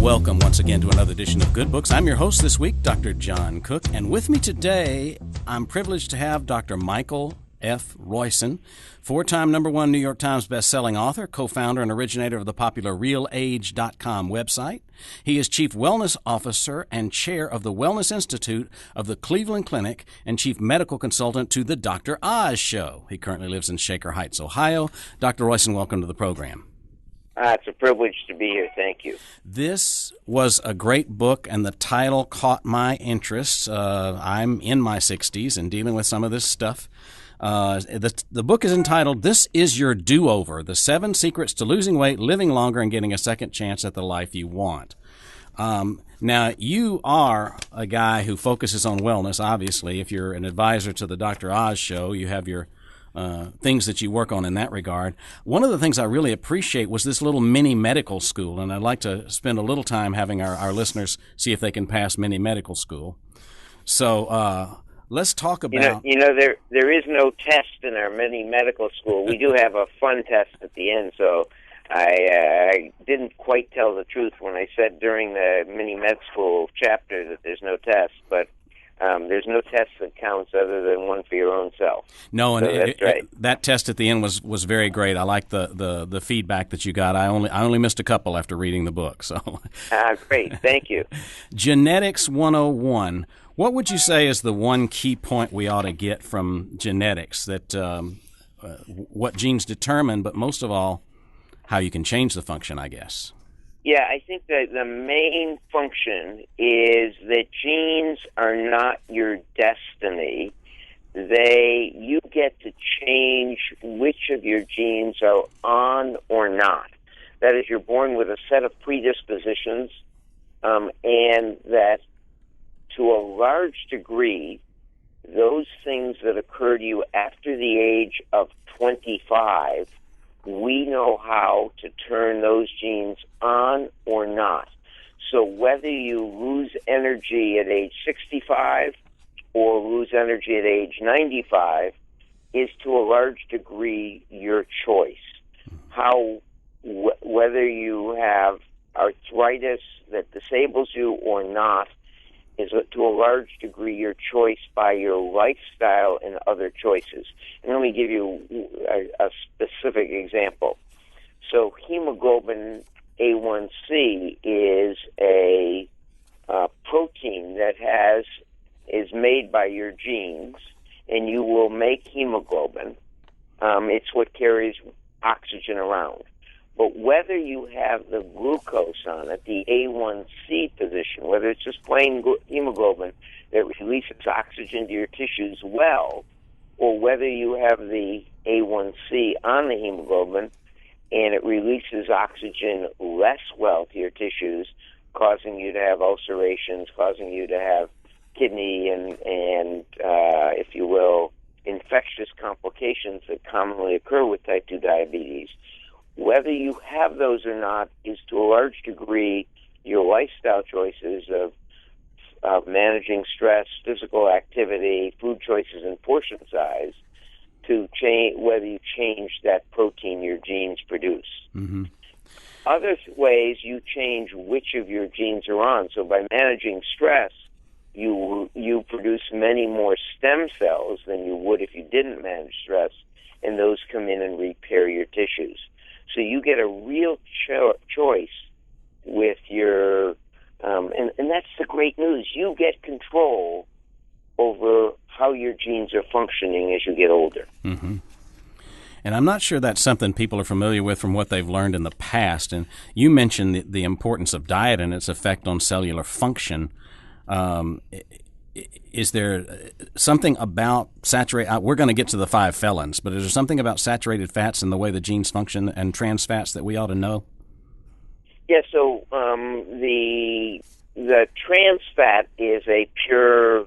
Welcome once again to another edition of Good Books. I'm your host this week, Dr. John Cook, and with me today, I'm privileged to have Dr. Michael F. Roizen, four-time #1 New York Times bestselling author, co-founder and originator of the popular RealAge.com website. He is Chief Wellness Officer and Chair of the Wellness Institute of the Cleveland Clinic and Chief Medical Consultant to the Dr. Oz Show. He currently lives in Shaker Heights, Ohio. Dr. Roizen, welcome to the program. It's a privilege to be here. Thank you. This was a great book, and the title caught my interest. I'm in my 60s and dealing with some of this stuff. The book is entitled, This Is Your Do-Over, The 7 Secrets to Losing Weight, Living Longer, and Getting a Second Chance at the Life You Want. Now, you are a guy who focuses on wellness, obviously. If you're an advisor to the Dr. Oz Show, you have your things that you work on in that regard. One of the things I really appreciate was this little mini medical school, and I'd like to spend a little time having our listeners see if they can pass mini medical school. So let's talk about... There is no test in our mini medical school. We do have a fun test at the end, so I didn't quite tell the truth when I said during the mini med school chapter that there's no test, but there's no test that counts other than one for your own self. No, and so that's right. That test at the end was very great. I like the feedback that you got. I only missed a couple after reading the book. So great, thank you. Genetics 101. What would you say is the one key point we ought to get from genetics? That what genes determine, but most of all, how you can change the function, I guess. Yeah, I think that the main function is that genes are not your destiny. You get to change which of your genes are on or not. That is, you're born with a set of predispositions, and that to a large degree, those things that occur to you after the age of 25, we know how to turn those genes on or not. So whether you lose energy at age 65 or lose energy at age 95 is to a large degree your choice. Whether you have arthritis that disables you or not is to a large degree your choice by your lifestyle and other choices. And let me give you a specific example. So hemoglobin A1C is a protein that is made by your genes, and you will make hemoglobin. It's what carries oxygen around. But whether you have the glucose on it, the A1C position, whether it's just plain hemoglobin that releases oxygen to your tissues well, or whether you have the A1C on the hemoglobin and it releases oxygen less well to your tissues, causing you to have ulcerations, causing you to have kidney and if you will, infectious complications that commonly occur with type 2 diabetes. Whether you have those or not is to a large degree your lifestyle choices of managing stress, physical activity, food choices, and portion size to change whether you change that protein your genes produce. Mm-hmm. Other ways you change which of your genes are on. So by managing stress, you produce many more stem cells than you would if you didn't manage stress, and those come in and repair your tissues. So you get a real choice with your, and that's the great news. You get control over how your genes are functioning as you get older. Mm-hmm. And I'm not sure that's something people are familiar with from what they've learned in the past. And you mentioned the importance of diet and its effect on cellular function. Is there something about saturated, we're going to get to the 5 felons, but is there something about saturated fats and the way the genes function and trans fats that we ought to know? Yeah, so the trans fat is a pure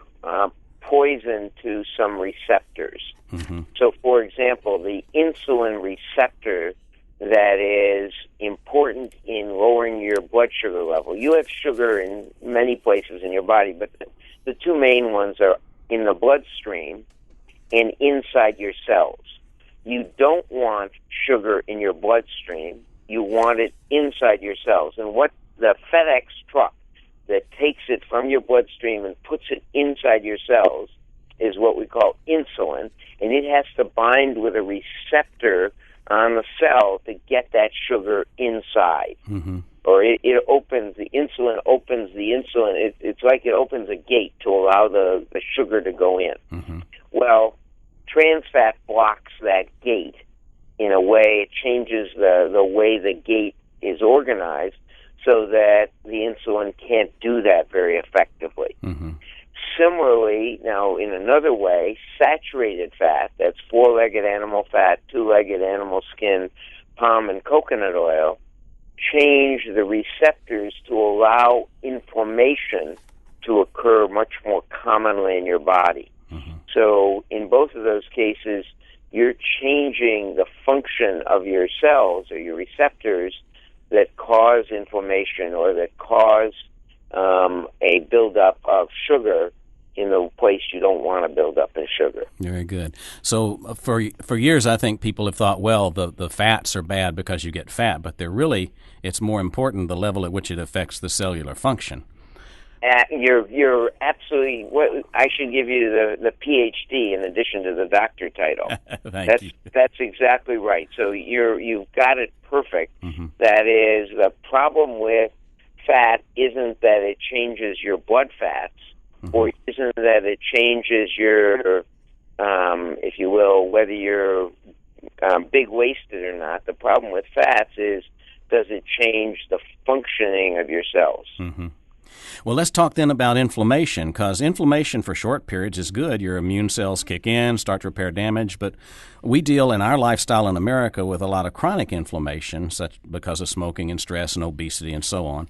poison to some receptors. Mm-hmm. So, for example, the insulin receptor that is important in lowering your blood sugar level. You have sugar in many places in your body, but the two main ones are in the bloodstream and inside your cells. You don't want sugar in your bloodstream. You want it inside your cells. And what the FedEx truck that takes it from your bloodstream and puts it inside your cells is what we call insulin, and it has to bind with a receptor on the cell to get that sugar inside. Mm-hmm. Or it opens, the insulin opens the insulin. It's like it opens a gate to allow the sugar to go in. Mm-hmm. Well, trans fat blocks that gate in a way. It changes the way the gate is organized so that the insulin can't do that very effectively. Mm-hmm. Similarly, now in another way, saturated fat, that's four-legged animal fat, two-legged animal skin, palm and coconut oil, change the receptors to allow inflammation to occur much more commonly in your body. Mm-hmm. So in both of those cases, you're changing the function of your cells or your receptors that cause inflammation or that cause a buildup of sugar in the place you don't want to build up in sugar. Very good. So for years, I think people have thought, well, the fats are bad because you get fat, but it's more important the level at which it affects the cellular function. You're absolutely. I should give you the PhD in addition to the doctor title. Thank you. That's exactly right. So you've got it perfect. Mm-hmm. That is, the problem with fat isn't that it changes your blood fats, mm-hmm. or isn't that it changes your, if you will, whether you're big-waisted or not. The problem with fats is, does it change the functioning of your cells? Mm-hmm. Well, let's talk then about inflammation, because inflammation for short periods is good. Your immune cells kick in, start to repair damage, but we deal in our lifestyle in America with a lot of chronic inflammation, such because of smoking and stress and obesity and so on.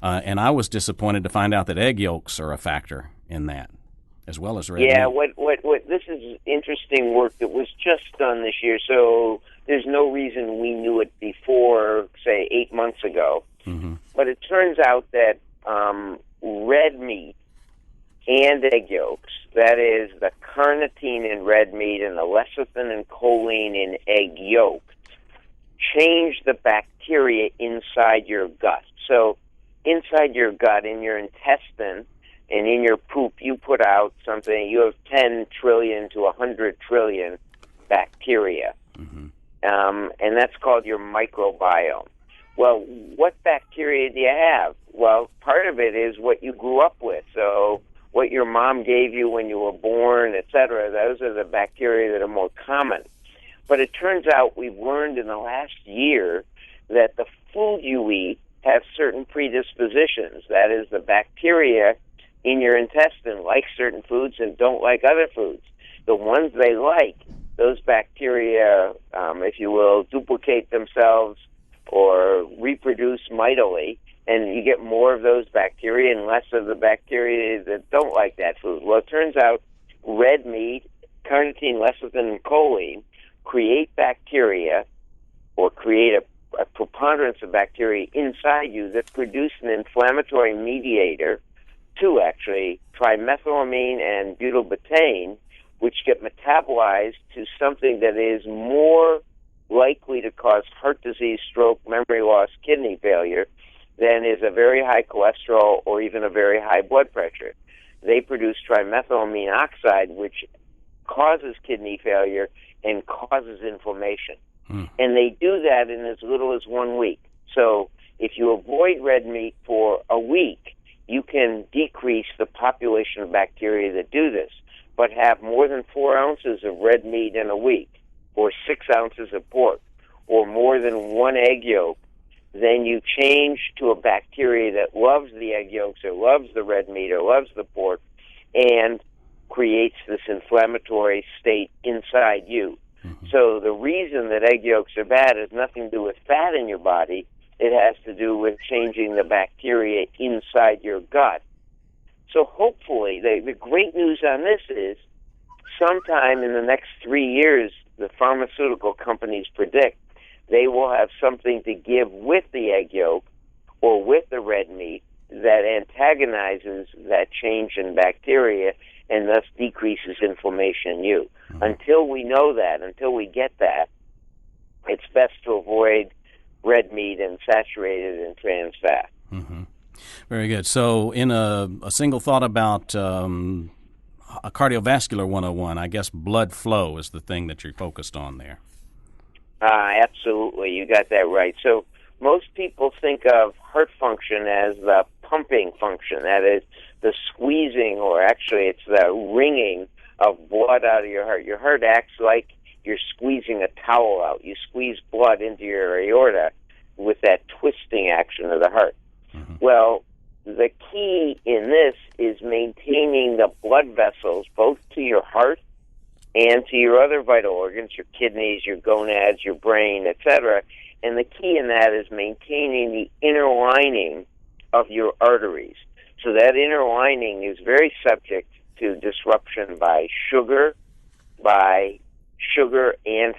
And I was disappointed to find out that egg yolks are a factor in that, as well as red meat. Yeah, what this is interesting work that was just done this year, so there's no reason we knew it before, say, 8 months ago. Mm-hmm. But it turns out that red meat and egg yolks, that is the carnitine in red meat and the lecithin and choline in egg yolk, change the bacteria inside your gut. So inside your gut, in your intestine, and in your poop, you put out something, you have 10 trillion to 100 trillion bacteria. Mm-hmm. And that's called your microbiome. Well, what bacteria do you have? Well, part of it is what you grew up with. So what your mom gave you when you were born, et cetera, those are the bacteria that are more common. But it turns out we've learned in the last year that the food you eat have certain predispositions. That is, the bacteria in your intestine like certain foods and don't like other foods. The ones they like, those bacteria, if you will, duplicate themselves or reproduce mightily, and you get more of those bacteria and less of the bacteria that don't like that food. Well, it turns out red meat, carnitine, lecithin, and choline create bacteria or create a preponderance of bacteria inside you that produce an inflammatory mediator, two actually, trimethylamine and butylbetane, which get metabolized to something that is more likely to cause heart disease, stroke, memory loss, kidney failure than is a very high cholesterol or even a very high blood pressure. They produce trimethylamine oxide, which causes kidney failure and causes inflammation. And they do that in as little as 1 week. So if you avoid red meat for a week, you can decrease the population of bacteria that do this, but have more than 4 ounces of red meat in a week, or 6 ounces of pork, or more than 1 egg yolk, then you change to a bacteria that loves the egg yolks or loves the red meat or loves the pork and creates this inflammatory state inside you. Mm-hmm. So the reason that egg yolks are bad has nothing to do with fat in your body. It has to do with changing the bacteria inside your gut. So hopefully, the great news on this is sometime in the next 3 years, the pharmaceutical companies predict they will have something to give with the egg yolk or with the red meat that antagonizes that change in bacteria and thus decreases inflammation in you. Mm-hmm. Until we know that, until we get that, it's best to avoid red meat and saturated and trans fat. Very good. So in a single thought about a cardiovascular 101, I guess blood flow is the thing that you're focused on there. Absolutely, you got that right. So most people think of heart function as the pumping function, that is the squeezing, or actually it's the wringing of blood out of your heart. Your heart acts like you're squeezing a towel out. You squeeze blood into your aorta with that twisting action of the heart. Well, the key in this is maintaining the blood vessels both to your heart and to your other vital organs, your kidneys, your gonads, your brain, etc. And the key in that is maintaining the inner lining of your arteries. So that inner lining is very subject to disruption by high sugar and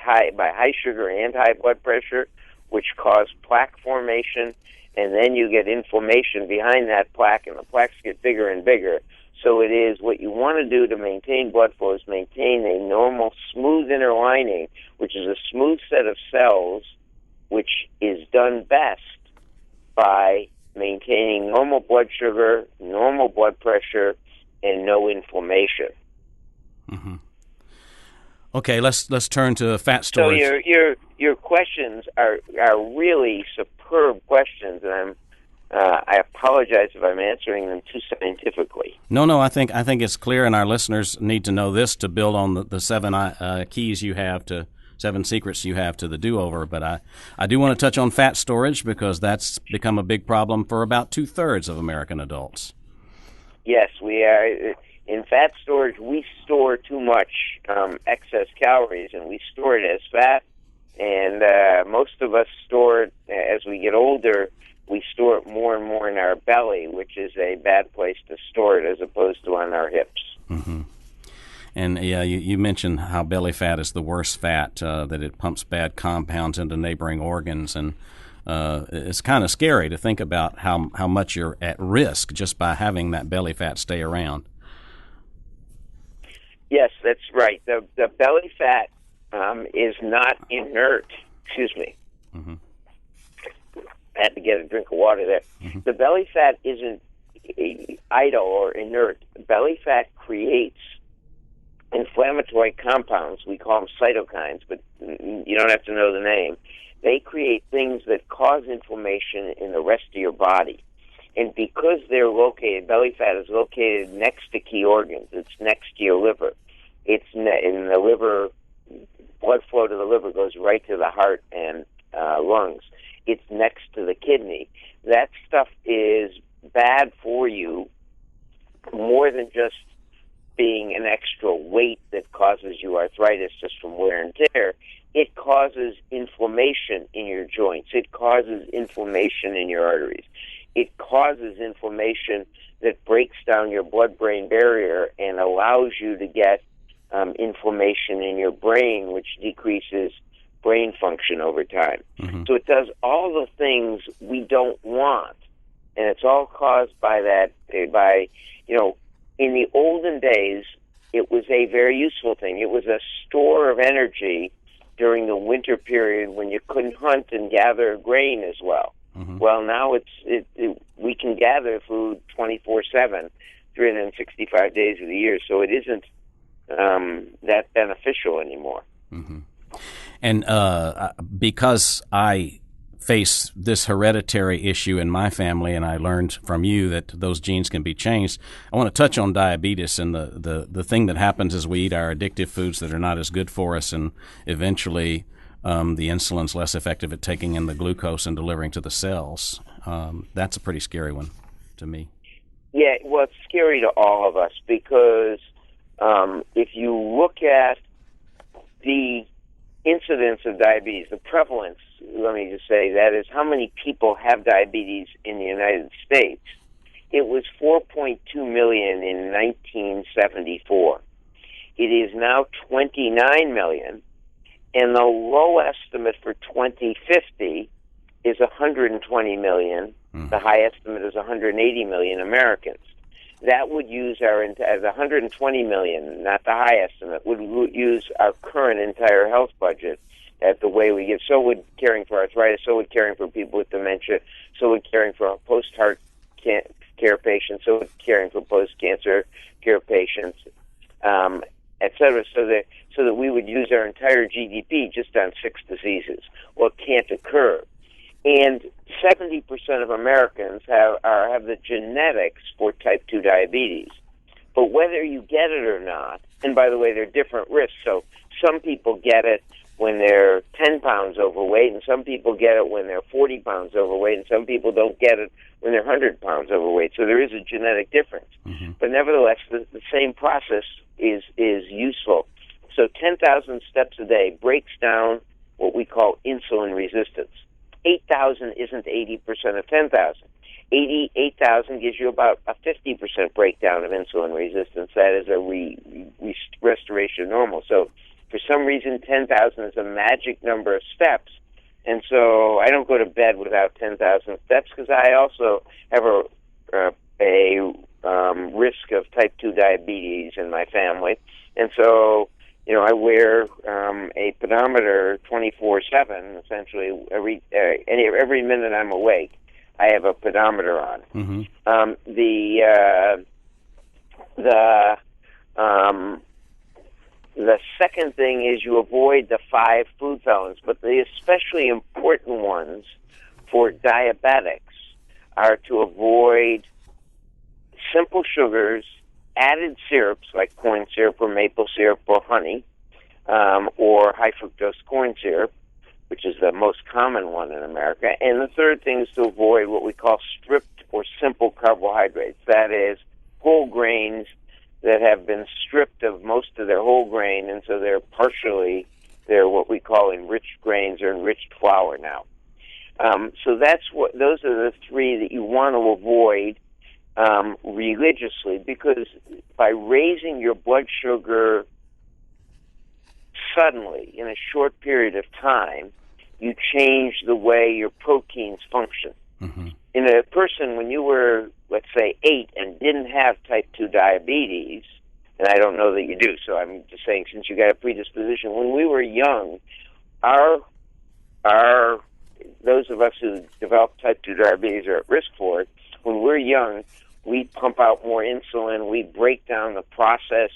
high blood pressure, which cause plaque formation, and then you get inflammation behind that plaque, and the plaques get bigger and bigger. So it is what you want to do to maintain blood flow is maintain a normal, smooth inner lining, which is a smooth set of cells, which is done best by maintaining normal blood sugar, normal blood pressure, and no inflammation. Okay, let's turn to fat storage. So your questions are really superb questions, and I apologize if I'm answering them too scientifically. No, I think it's clear, and our listeners need to know this to build on the seven keys you have to, 7 secrets you have to the do-over. But I do want to touch on fat storage because that's become a big problem for about 2/3 of American adults. Yes, we are. In fat storage, we store too much excess calories, and we store it as fat. And most of us store it as we get older. We store it more and more in our belly, which is a bad place to store it as opposed to on our hips. And yeah, you mentioned how belly fat is the worst fat, that it pumps bad compounds into neighboring organs, and it's kind of scary to think about how much you're at risk just by having that belly fat stay around. Yes, that's right. The belly fat is not inert. Excuse me. I had to get a drink of water there. The belly fat isn't idle or inert. Belly fat creates inflammatory compounds. We call them cytokines, but you don't have to know the name. They create things that cause inflammation in the rest of your body. And because they're located, belly fat is located next to key organs. It's next to your liver. It's in the liver. Blood flow to the liver goes right to the heart and lungs. It's next to the kidney. That stuff is bad for you more than just being an extra weight that causes you arthritis just from wear and tear. It causes inflammation in your joints. It causes inflammation in your arteries. It causes inflammation that breaks down your blood-brain barrier and allows you to get inflammation in your brain, which decreases brain function over time. So it does all the things we don't want, and it's all caused by that. In the olden days, it was a very useful thing. It was a store of energy during the winter period when you couldn't hunt and gather grain as well. Well, now we can gather food 24/7, 365 days of the year, so it isn't that beneficial anymore. And because I face this hereditary issue in my family, and I learned from you that those genes can be changed, I want to touch on diabetes and the thing that happens is we eat our addictive foods that are not as good for us, and eventually the insulin's less effective at taking in the glucose and delivering to the cells. That's a pretty scary one to me. Yeah, well, it's scary to all of us because if you look at the incidence of diabetes, the prevalence, let me just say, that is how many people have diabetes in the United States. It was 4.2 million in 1974. It is now 29 million, and the low estimate for 2050 is 120 million. The high estimate is 180 million Americans. That would use as 120 million, not the high estimate, would use our current entire health budget. at the way we give. So would caring for arthritis, so would caring for people with dementia, so would caring for post-heart care patients, so would caring for post-cancer care patients, et cetera, so that we would use our entire GDP just on 6 diseases. Well, it can't occur. And 70% of Americans have the genetics for type 2 diabetes. But whether you get it or not, and by the way, there are different risks. So some people get it when they're 10 pounds overweight, and some people get it when they're 40 pounds overweight, and some people don't get it when they're 100 pounds overweight. So there is a genetic difference. Mm-hmm. But nevertheless, the same process is useful. So 10,000 steps a day breaks down what we call insulin resistance. 8,000 isn't 80% of 10,000. 8,000 gives you about a 50% breakdown of insulin resistance. That is a restoration of normal. So for some reason, 10,000 is a magic number of steps. And so I don't go to bed without 10,000 steps because I also have a risk of type 2 diabetes in my family. And so, I wear a pedometer 24/7, essentially every minute I'm awake. I have a pedometer on. Mm-hmm. The second thing is you avoid the 5 food felons, but the especially important ones for diabetics are to avoid simple sugars, added syrups like corn syrup or maple syrup or honey, or high fructose corn syrup, which is the most common one in America. And the third thing is to avoid what we call stripped or simple carbohydrates. That is, whole grains that have been stripped of most of their whole grain, and so they're what we call enriched grains or enriched flour now. So those are the 3 that you want to avoid religiously, because by raising your blood sugar suddenly in a short period of time, you change the way your proteins function. Mm-hmm. In a person, when you were, let's say, 8 and didn't have type 2 diabetes, and I don't know that you do, so I'm just saying since you got a predisposition, when we were young, those of us who develop type 2 diabetes are at risk for it. When we're young, we pump out more insulin, we break down the process,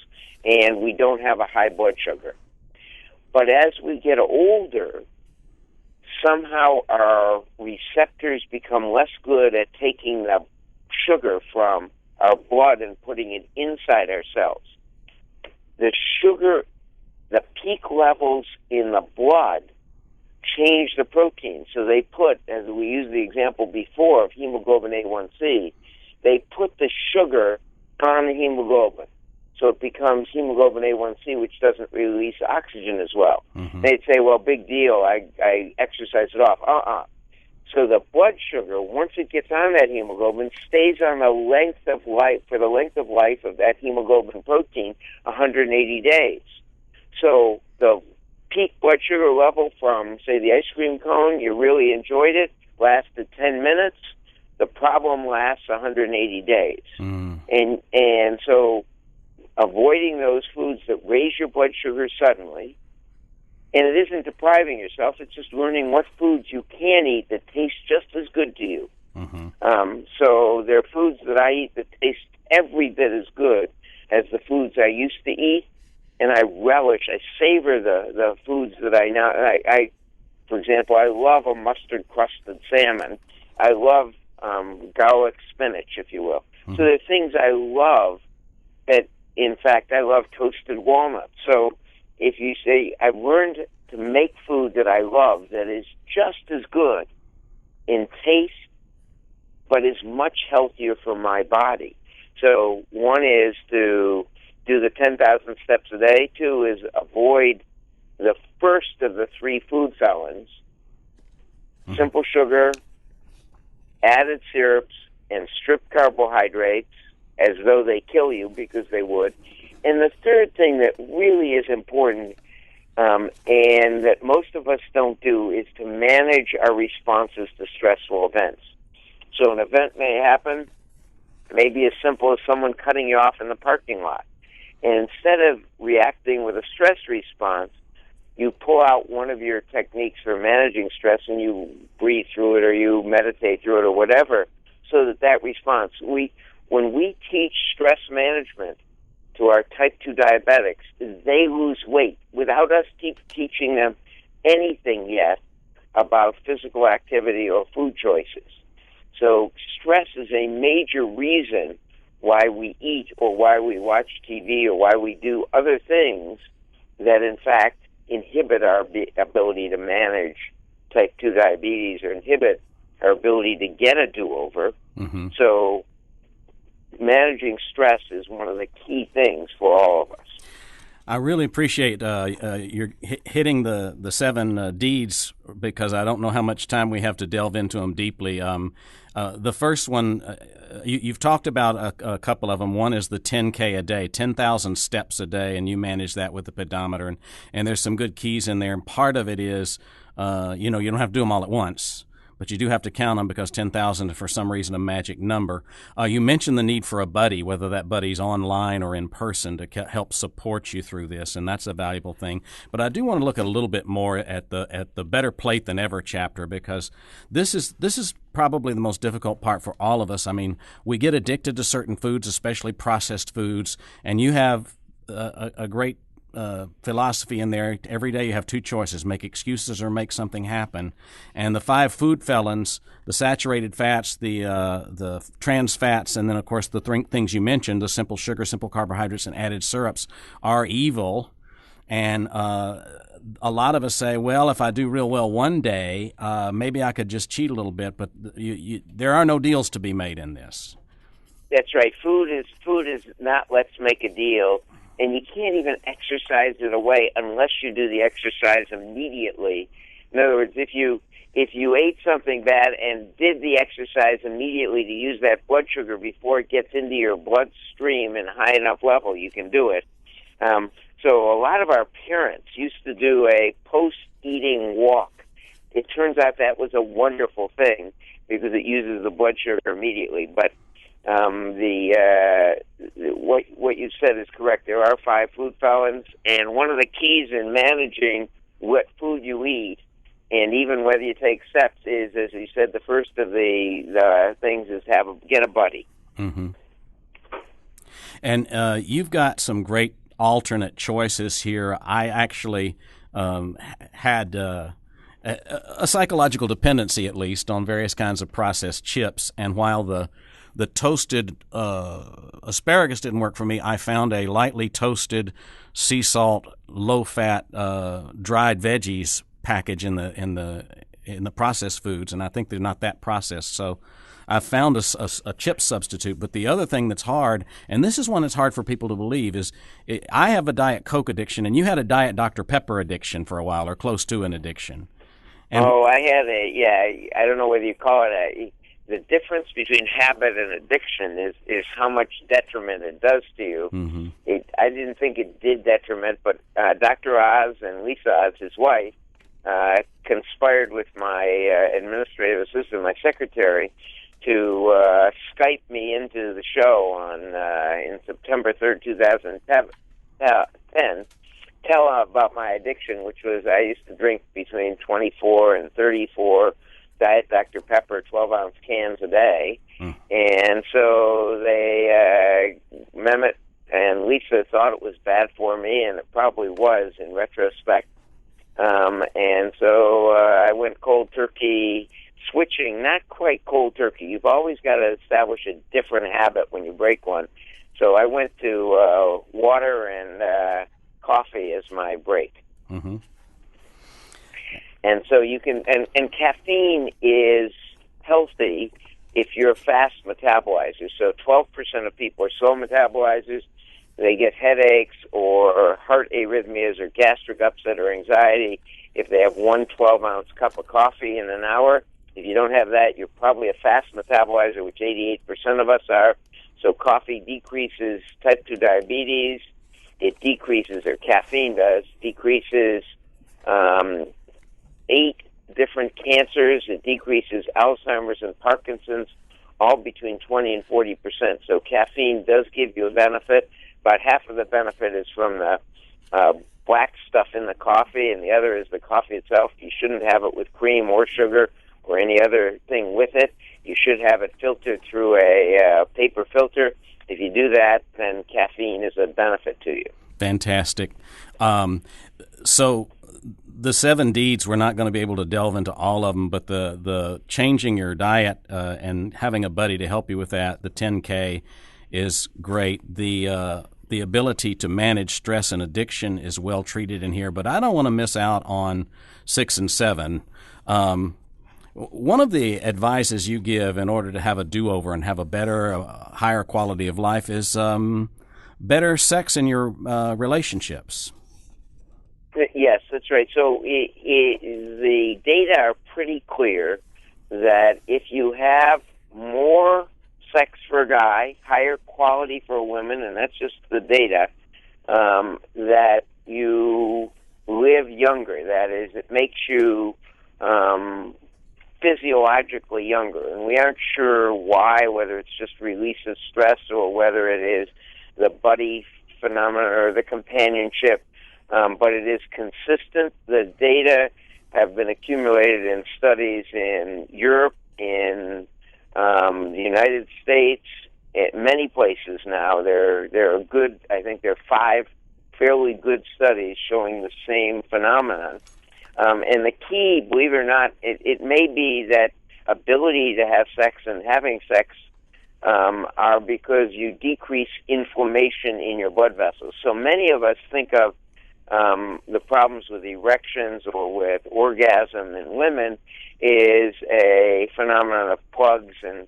and we don't have a high blood sugar. But as we get older, somehow our receptors become less good at taking the sugar from our blood and putting it inside our cells. The peak levels in the blood change the protein. So they put, as we used the example before of hemoglobin A1C, they put the sugar on the hemoglobin. So it becomes hemoglobin A1C, which doesn't release oxygen as well. Mm-hmm. They'd say, well, big deal, I exercise it off. So the blood sugar, once it gets on that hemoglobin, stays on the length of life, for the length of life of that hemoglobin protein, 180 days. So the peak blood sugar level from, say, the ice cream cone, you really enjoyed it, lasted 10 minutes. The problem lasts 180 days. Mm. And so avoiding those foods that raise your blood sugar suddenly, and it isn't depriving yourself, it's just learning what foods you can eat that taste just as good to you. Mm-hmm. So there are foods that I eat that taste every bit as good as the foods I used to eat, and I savor the foods that I now, for example, I love a mustard-crusted salmon. I love garlic spinach, if you will. Mm-hmm. So there are things I love that, in fact, I love toasted walnuts. So if you say, I've learned to make food that I love that is just as good in taste, but is much healthier for my body. So one is to do the 10,000 steps a day. 2 is avoid the first of the 3 food felons, simple sugar, added syrups, and stripped carbohydrates, as though they kill you, because they would. And the third thing that really is important, and that most of us don't do, is to manage our responses to stressful events. So an event may happen, maybe as simple as someone cutting you off in the parking lot. And instead of reacting with a stress response, you pull out one of your techniques for managing stress and you breathe through it or you meditate through it or whatever, so that response. When we teach stress management to our type 2 diabetics, they lose weight without us teaching them anything yet about physical activity or food choices. So stress is a major reason why we eat or why we watch TV or why we do other things that, in fact, inhibit our ability to manage type 2 diabetes or inhibit our ability to get a do-over. Mm-hmm. So managing stress is one of the key things for all of us. I really appreciate your hitting the 7 deeds, because I don't know how much time we have to delve into them deeply. The first one, you've talked about a couple of them. One is the 10K a day, 10,000 steps a day, and you manage that with the pedometer. And there's some good keys in there. And part of it is, you don't have to do them all at once, but you do have to count them, because 10,000 is for some reason a magic number. You mentioned the need for a buddy, whether that buddy's online or in person, to help support you through this, and that's a valuable thing. But I do want to look a little bit more at the Better Plate Than Ever chapter, because this is probably the most difficult part for all of us. I mean, we get addicted to certain foods, especially processed foods, and you have a great philosophy in there. Every day you have 2 choices: make excuses or make something happen. And the 5 food felons, the saturated fats, the trans fats, and then of course the things you mentioned, the simple sugar, simple carbohydrates, and added syrups, are evil. And a lot of us say, well, if I do real well one day, maybe I could just cheat a little bit. But there are no deals to be made in this. That's right. Food is not let's make a deal. And you can't even exercise it away unless you do the exercise immediately. In other words, if you ate something bad and did the exercise immediately to use that blood sugar before it gets into your bloodstream in a high enough level, you can do it. So a lot of our parents used to do a post-eating walk. It turns out that was a wonderful thing because it uses the blood sugar immediately. But what you said is correct. There are 5 food felons, and one of the keys in managing what food you eat, and even whether you take steps, is, as you said, the first of the things is get a buddy. Mm-hmm. And you've got some great alternate choices here. I actually had a psychological dependency, at least, on various kinds of processed chips, and while the toasted asparagus didn't work for me, I found a lightly toasted, sea salt, low-fat, dried veggies package in the processed foods, and I think they're not that processed. So I found a chip substitute. But the other thing that's hard, and this is one that's hard for people to believe, is I have a Diet Coke addiction, and you had a Diet Dr. Pepper addiction for a while, or close to an addiction. And I had I don't know whether you call it the difference between habit and addiction is how much detriment it does to you. Mm-hmm. I didn't think it did detriment, but Dr. Oz and Lisa Oz, his wife, conspired with my administrative assistant, my secretary, to Skype me into the show on in September 3rd, 2010, tell about my addiction, which was I used to drink between 24 and 34 Diet Dr. Pepper 12-ounce cans a day. And so Mehmet and Lisa thought it was bad for me, and it probably was in retrospect. And so I went cold turkey, switching, not quite cold turkey. You've always got to establish a different habit when you break one. So I went to water and coffee as my break. Mm-hmm. And so you can, and caffeine is healthy if you're a fast metabolizer. So 12% of people are slow metabolizers. They get headaches or heart arrhythmias or gastric upset or anxiety if they have 1 12-ounce cup of coffee in an hour. If you don't have that, you're probably a fast metabolizer, which 88% of us are. So coffee decreases type 2 diabetes. It decreases, or caffeine does, decreases 8 different cancers. It decreases Alzheimer's and Parkinson's, all between 20 and 40%. So caffeine does give you a benefit. About half of the benefit is from the black stuff in the coffee, and the other is the coffee itself. You shouldn't have it with cream or sugar or any other thing with it. You should have it filtered through a paper filter. If you do that, then caffeine is a benefit to you. Fantastic. So the 7 deeds, we're not going to be able to delve into all of them, but the changing your diet and having a buddy to help you with that, the 10K, is great. The ability to manage stress and addiction is well treated in here, but I don't want to miss out on 6 and 7. One of the advices you give in order to have a do-over and have a better, higher quality of life is better sex in your relationships. Yes, that's right. So the data are pretty clear that if you have more sex for a guy, higher quality for a woman, and that's just the data, that you live younger. That is, it makes you physiologically younger. And we aren't sure why, whether it's just release of stress or whether it is the buddy phenomenon or the companionship. But it is consistent. The data have been accumulated in studies in Europe, in the United States, at many places now. There are good, I think there are 5 fairly good studies showing the same phenomenon. And the key, believe it or not, it may be that ability to have sex and having sex are because you decrease inflammation in your blood vessels. So many of us think of the problems with erections or with orgasm in women is a phenomenon of plugs and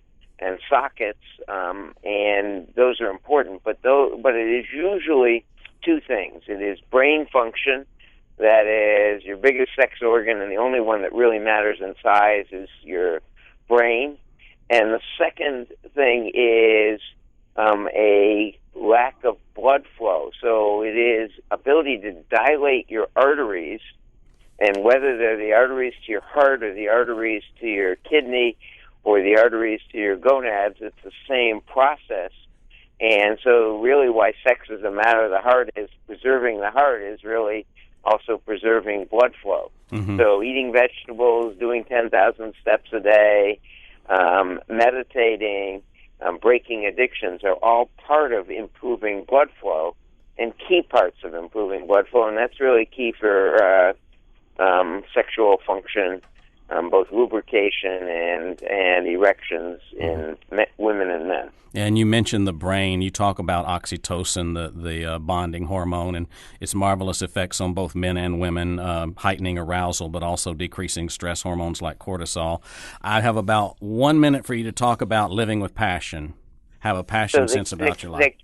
sockets, and those are important. But it is usually 2 things. It is brain function, that is your biggest sex organ, and the only one that really matters in size is your brain. And the second thing is a lack of blood flow. So it is ability to dilate your arteries, and whether they're the arteries to your heart or the arteries to your kidney or the arteries to your gonads, it's the same process. And so really why sex is a matter of the heart is preserving the heart is really also preserving blood flow. Mm-hmm. So eating vegetables, doing 10,000 steps a day, meditating, breaking addictions are all part of improving blood flow and key parts of improving blood flow, and that's really key for sexual function, both lubrication and erections in women and men. And you mentioned the brain. You talk about oxytocin, the bonding hormone, and its marvelous effects on both men and women, heightening arousal, but also decreasing stress hormones like cortisol. I have about 1 minute for you to talk about living with passion. Have a passion sense about your life.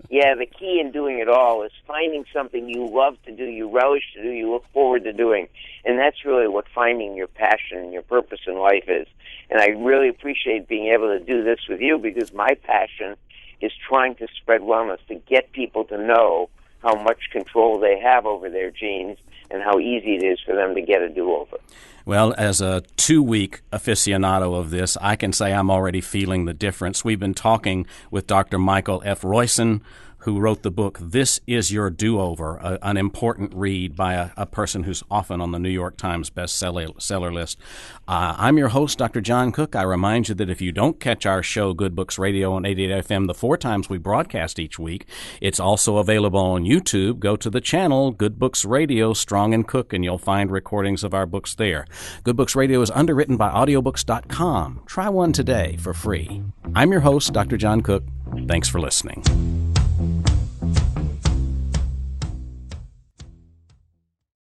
The key in doing it all is finding something you love to do, you relish to do, you look forward to doing. And that's really what finding your passion and your purpose in life is. And I really appreciate being able to do this with you because my passion is trying to spread wellness, to get people to know how much control they have over their genes and how easy it is for them to get a do-over. Well, as a 2-week aficionado of this, I can say I'm already feeling the difference. We've been talking with Dr. Michael F. Roizen, who wrote the book, This Is Your Do-Over, an important read by a person who's often on the New York Times bestseller list. I'm your host, Dr. John Cook. I remind you that if you don't catch our show, Good Books Radio on 88 FM, the 4 times we broadcast each week, it's also available on YouTube. Go to the channel, Good Books Radio, Strong and Cook, and you'll find recordings of our books there. Good Books Radio is underwritten by audiobooks.com. Try one today for free. I'm your host, Dr. John Cook. Thanks for listening.